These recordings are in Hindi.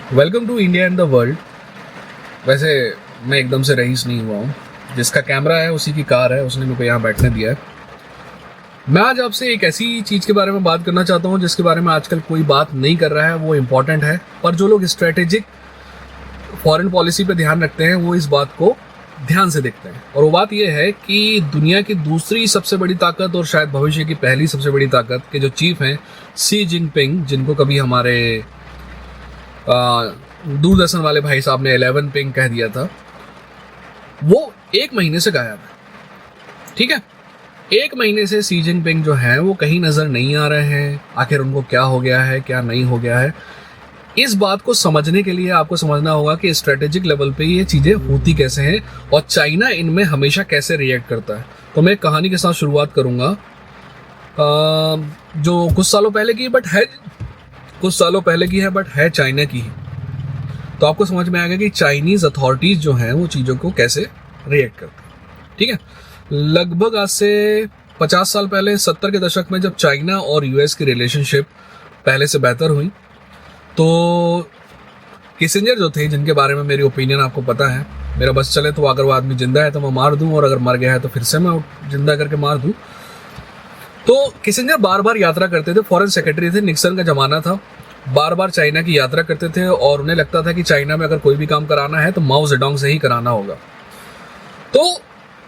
Welcome to India and the world. वैसे मैं एकदम से रईस नहीं हुआ हूँ। जिसका कैमरा है उसी की कार है, उसने मेरे को यहाँ बैठने दिया है। मैं आज आपसे एक ऐसी चीज़ के बारे में बात करना चाहता हूँ जिसके बारे में आजकल कोई बात नहीं कर रहा है। वो इम्पॉर्टेंट है, पर जो लोग स्ट्रेटेजिक फॉरेन पॉलिसी पे ध्यान रखते हैं वो इस बात को ध्यान से देखते हैं। और वो बात यह है कि दुनिया की दूसरी सबसे बड़ी ताकत और शायद भविष्य की पहली सबसे बड़ी ताकत के जो चीफ हैं, शी जिनपिंग, जिनको कभी हमारे दूरदर्शन वाले भाई साहब ने 11 पिंग कह दिया था, वो एक महीने से गायब है। ठीक है, एक महीने से शी जिनपिंग जो है वो कहीं नजर नहीं आ रहे हैं। आखिर उनको क्या हो गया है, क्या नहीं हो गया है, इस बात को समझने के लिए आपको समझना होगा कि स्ट्रेटेजिक लेवल पे ये चीजें होती कैसे हैं और चाइना इनमें हमेशा कैसे रिएक्ट करता है। तो मैं एक कहानी के साथ शुरुआत करूंगा जो कुछ सालों पहले की है बट है चाइना की ही। तो आपको समझ में आएगा कि चाइनीज अथॉरिटीज जो हैं वो चीज़ों को कैसे रिएक्ट करती हैं। ठीक है, लगभग आज से 50 साल पहले, 70 के दशक में, जब चाइना और यूएस की रिलेशनशिप पहले से बेहतर हुई, तो किसिंजर जो थे, जिनके बारे में मेरी ओपिनियन आपको पता है, मेरा बस चले तो अगर वो आदमी जिंदा है तो मैं मार दूं और अगर मर गया है तो फिर से मैं जिंदा करके मार दूं। तो किसिंजर बार बार यात्रा करते थे, फॉरेन सेक्रेटरी थे, निक्सन का जमाना था, बार बार चाइना की यात्रा करते थे और उन्हें लगता था कि चाइना में अगर कोई भी काम कराना है तो माओ जेडोंग से ही कराना होगा। तो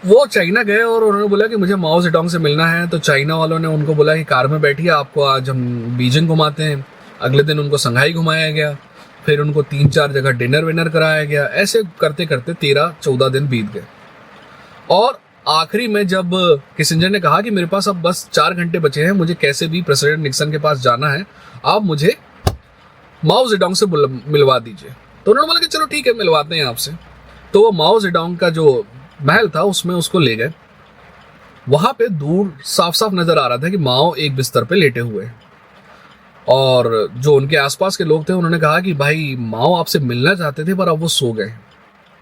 वो चाइना गए और उन्होंने बोला कि मुझे माओ जेडोंग से मिलना है। तो चाइना वालों ने उनको बोला कि कार में बैठिए, आपको आज हम बीजिंग घुमाते हैं। अगले दिन उनको संघाई घुमाया गया, फिर उनको 3-4 जगह डिनर विनर कराया गया। ऐसे करते करते 13-14 दिन बीत गए और आखिरी में जब किसिंजर ने कहा कि मेरे पास अब बस 4 घंटे बचे हैं, मुझे कैसे भी प्रेसिडेंट निक्सन के पास जाना है, आप मुझे माओ जेडोंग से मिलवा दीजिए। तो उन्होंने बोला कि चलो ठीक है, मिलवाते हैं आपसे। तो वो माओ जेडोंग का जो महल था उसमें उसको ले गए। वहां पे दूर साफ साफ नजर आ रहा था कि माओ एक बिस्तर पे लेटे हुए हैं और जो उनके आसपास के लोग थे उन्होंने कहा कि भाई माओ आपसे मिलना चाहते थे पर अब वो सो गए,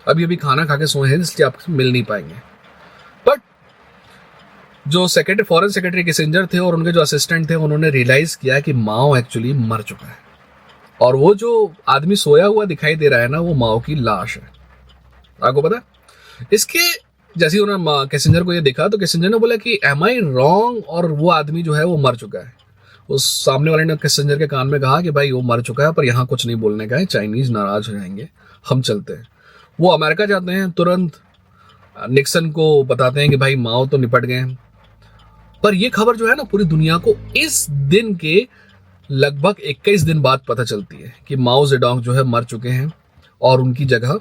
अभी अभी खाना खा के सोए हैं, इसलिए आपसे मिल नहीं पाएंगे। बट जो फॉरेन सेक्रेटरी किसिंजर थे और उनके जो असिस्टेंट थे, उन्होंने रियलाइज किया कि माओ एक्चुअली मर चुका है और वो जो आदमी सोया हुआ दिखाई दे रहा है ना, वो माओ की लाश है। आपको पता है? इसके जैसे ही उन्होंने किसिंजर को ये देखा तो किसिंजर ने बोला कि एम आई रॉन्ग, और वो आदमी जो है वो मर चुका है। उस सामने वाले ने किसिंजर के कान में कहा कि भाई वो मर चुका है पर यहाँ कुछ नहीं बोलने का है, चाइनीज नाराज हो जाएंगे, हम चलते हैं। वो अमेरिका जाते हैं, तुरंत निक्सन को बताते हैं कि भाई माओ तो निपट गए हैं। पर ये खबर जो है ना पूरी दुनिया को इस दिन के लगभग 21 दिन बाद पता चलती है कि माओ जेडोंग जो है मर चुके हैं और उनकी जगह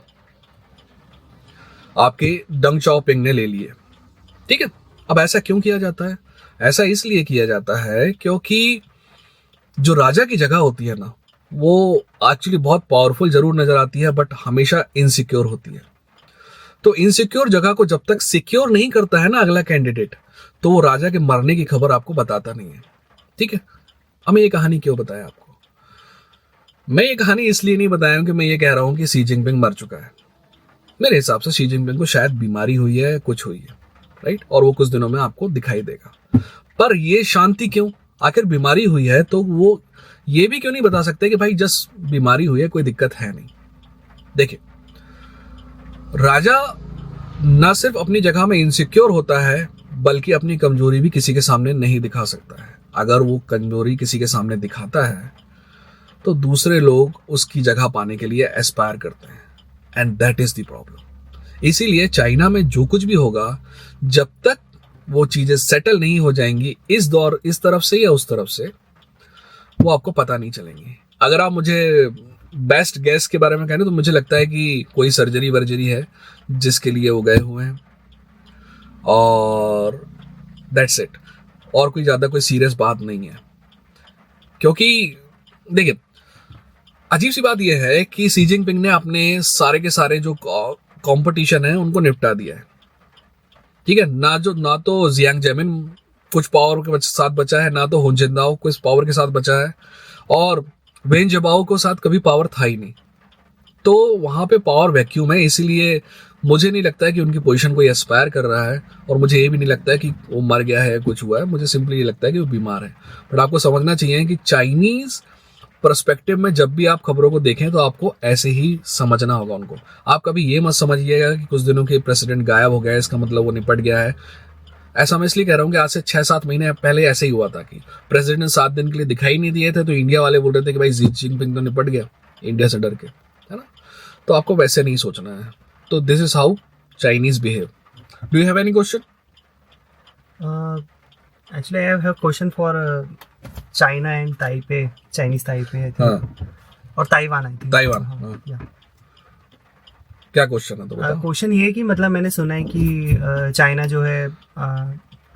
आपके डंग चाओपिंग ने ले ली है। ठीक है, अब ऐसा क्यों किया जाता है? ऐसा इसलिए किया जाता है क्योंकि जो राजा की जगह होती है ना, वो एक्चुअली बहुत पावरफुल जरूर नजर आती है बट हमेशा इनसिक्योर होती है। तो इनसिक्योर जगह को जब तक सिक्योर नहीं करता है ना अगला कैंडिडेट, तो वो राजा के मरने की खबर आपको बताता नहीं है। ठीक है, हमें ये कहानी क्यों बताया आपको? मैं ये कहानी इसलिए नहीं बताया हूं कि मैं ये कह रहा हूं कि शी जिनपिंग मर चुका है। मेरे हिसाब से शी जिनपिंग को शायद बीमारी हुई है, कुछ हुई है, राइट, और वो कुछ दिनों में आपको दिखाई देगा। पर ये शांति क्यों? आखिर बीमारी हुई है तो वो ये भी क्यों नहीं बता सकते कि भाई जस्ट बीमारी हुई है, कोई दिक्कत है नहीं। देखिए, राजा न सिर्फ अपनी जगह में इनसिक्योर होता है बल्कि अपनी कमजोरी भी किसी के सामने नहीं दिखा सकता है। अगर वो कमजोरी किसी के सामने दिखाता है तो दूसरे लोग उसकी जगह पाने के लिए एस्पायर करते हैं, and that is the problem. इसीलिए चाइना में जो कुछ भी होगा, जब तक वो चीजें सेटल नहीं हो जाएंगी इस तरफ से या उस तरफ से, वो आपको पता नहीं चलेंगी। अगर आप मुझे बेस्ट गैस के बारे में कहने तो मुझे लगता है कि कोई सर्जरी वर्जरी है जिसके लिए वो गए हुए हैं और दैट्स इट, और कोई ज्यादा कोई सीरियस बात नहीं है। क्योंकि देखिए, अजीब सी बात यह है कि शी जिनपिंग ने अपने सारे के सारे जो कंपटीशन है उनको निपटा दिया है। ठीक है, ना तो जियांग जेमिन कुछ पावर के साथ बचा है, ना तो हुन जिनदाओ कुछ पावर के साथ बचा है, और वेन जिबाओ को साथ कभी पावर था ही नहीं। तो वहां पे पावर वैक्यूम है। इसीलिए मुझे नहीं लगता है कि उनकी पोजीशन कोई एस्पायर कर रहा है, और मुझे ये भी नहीं लगता है कि वो मर गया है, कुछ हुआ है। मुझे सिंपली ये लगता है कि वो बीमार है। बट आपको समझना चाहिए कि चाइनीज पर्सपेक्टिव में जब भी आप खबरों को देखें तो आपको ऐसे ही समझना होगा उनको। आप कभी ये मत समझिएगा कि कुछ दिनों के प्रेसिडेंट गायब हो गया इसका मतलब वो निपट गया है। ऐसा मैं इसलिए कह रहा हूँ कि आज से 6-7 महीने पहले ऐसे ही हुआ था कि प्रेसिडेंट ने 7 दिन के लिए दिखाई नहीं दिए थे, तो इंडिया वाले बोल रहे थे कि भाई शी जिनपिंग तो निपट गया इंडिया से डर के, है ना। तो आपको वैसे नहीं सोचना है। तो this is how Chinese behave. Do you have any question? Actually, I have a question for China and Taipei, Chinese Taipei, I think. और Taiwan, I think. Taiwan, Yeah. क्या क्वेश्चन है तो बताओ। क्वेश्चन ये है कि मतलब मैंने सुना है कि चाइना जो है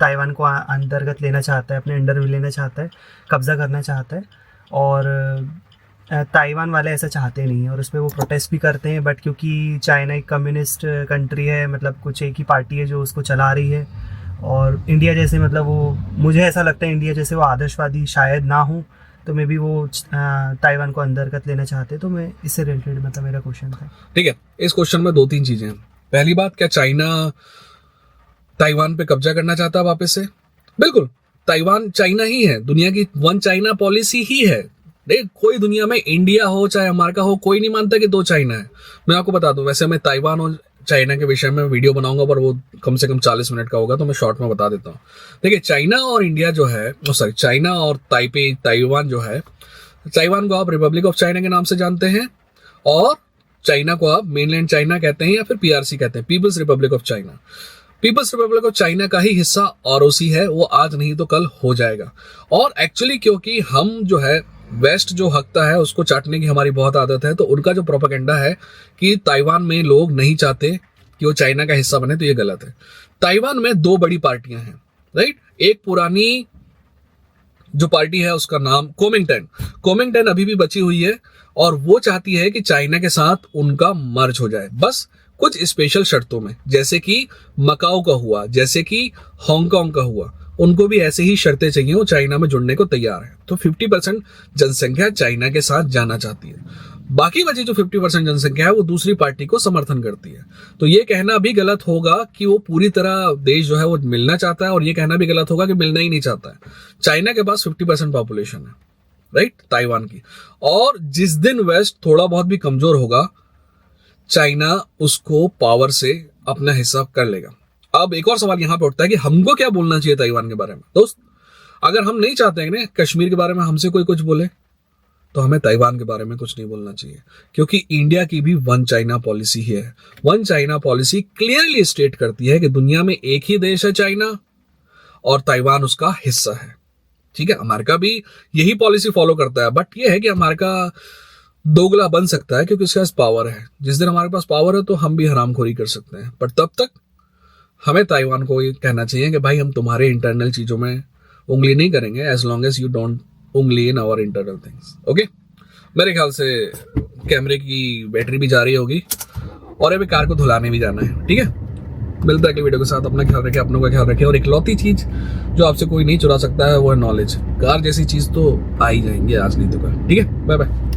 ताइवान को अंतर्गत लेना चाहता है, अपने अंडर में लेना चाहता है, कब्जा करना चाहता है, और ताइवान वाले ऐसा चाहते नहीं है और उस पर वो प्रोटेस्ट भी करते हैं। बट क्योंकि चाइना एक कम्युनिस्ट कंट्री है, मतलब कुछ एक ही पार्टी है जो उसको चला रही है, और इंडिया जैसे मतलब वो, मुझे ऐसा लगता है इंडिया जैसे वो आदर्शवादी शायद ना हो, तो मे बी वो ताइवान को अंतर्गत लेना चाहते हैं। तो मैं इससे रिलेटेड मतलब मेरा क्वेश्चन था। ठीक है, इस क्वेश्चन में 2-3 चीजें हैं। पहली बात, क्या चाइना ताइवान पे कब्जा करना चाहता है वापस से? बिल्कुल, ताइवान चाइना ही है, दुनिया की वन चाइना पॉलिसी ही है। देख, कोई दुनिया में इंडिया हो चाहे अमेरिका हो, कोई नहीं मानता कि 2 चाइना है। मैं आपको बता दूं, वैसे मैं ताइवान और चाइना के विषय में वीडियो बनाऊंगा, पर वो कम से कम 40 मिनट का होगा, तो मैं शॉर्ट में बता देता हूँ। देखिए, चाइना और इंडिया जो है, सॉरी, चाइना और ताइवान जो है, ताइवान को आप रिपब्लिक ऑफ चाइना के नाम से जानते हैं, और चाइना को आप मेनलैंड चाइना कहते हैं या फिर पीआरसी कहते हैं, people's republic of China. People's republic of China का ही हिस्सा आरओसी है, वो आज नहीं तो कल हो जाएगा। और एक्चुअली क्योंकि हम जो है वेस्ट जो हकता है उसको चाटने की हमारी बहुत आदत है, तो उनका जो प्रोपेगेंडा है कि ताइवान में लोग नहीं चाहते कि वो चाइना का हिस्सा बने, तो ये गलत है। ताइवान में 2 बड़ी पार्टियां हैं, राइट। एक पुरानी जो पार्टी है उसका नाम कोमिंगटन अभी भी बची हुई है, और वो चाहती है कि चाइना के साथ उनका मर्ज हो जाए, बस कुछ स्पेशल शर्तों में, जैसे कि मकाओ का हुआ, जैसे कि हांगकांग का हुआ, उनको भी ऐसे ही शर्तें चाहिए, वो चाइना में जुड़ने को तैयार है। तो 50% जनसंख्या चाइना के साथ जाना चाहती है, बाकी बची जो 50% जनसंख्या है वो दूसरी पार्टी को समर्थन करती है। तो ये कहना भी गलत होगा कि वो पूरी तरह देश जो है वो मिलना चाहता है, और ये कहना भी गलत होगा कि मिलना ही नहीं चाहता है। चाइना के पास 50% पॉपुलेशन है, राइट, ताइवान की। और जिस दिन वेस्ट थोड़ा बहुत भी कमजोर होगा, चाइना उसको पावर से अपना हिस्सा कर लेगा। अब एक और सवाल यहां पे उठता है कि हमको क्या बोलना चाहिए ताइवान के बारे में। दोस्त, अगर हम नहीं चाहते हैं ना कश्मीर के बारे में हमसे कोई कुछ बोले, तो हमें ताइवान के बारे में कुछ नहीं बोलना चाहिए, क्योंकि इंडिया की भी वन चाइना पॉलिसी ही है। One China policy clearly state करती है कि दुनिया में एक ही देश है चाइना, और ताइवान उसका हिस्सा है। ठीक है, अमेरिका भी यही पॉलिसी फॉलो करता है, बट यह है कि अमेरिका दोगला बन सकता है क्योंकि उसके पास पावर है। जिस दिन हमारे पास पावर है तो हम भी हरामखोरी कर सकते हैं, पर तब तक हमें ताइवान को ये कहना चाहिए कि भाई हम तुम्हारे इंटरनल चीजों में उंगली नहीं करेंगे, as long as you don't उंगली in our internal things. Okay, मेरे ख्याल से कैमरे की बैटरी भी जा रही होगी, और अभी कार को धुलाने भी जाना है। ठीक है, मिलता है अगली वीडियो के साथ। अपना ख्याल रखें, अपनों का ख्याल रखें, और इकलौती चीज जो आपसे कोई नहीं चुरा सकता है वो है नॉलेज। कार जैसी चीज तो आ ही जाएंगे आज नहीं तो कल। ठीक है, बाय बाय।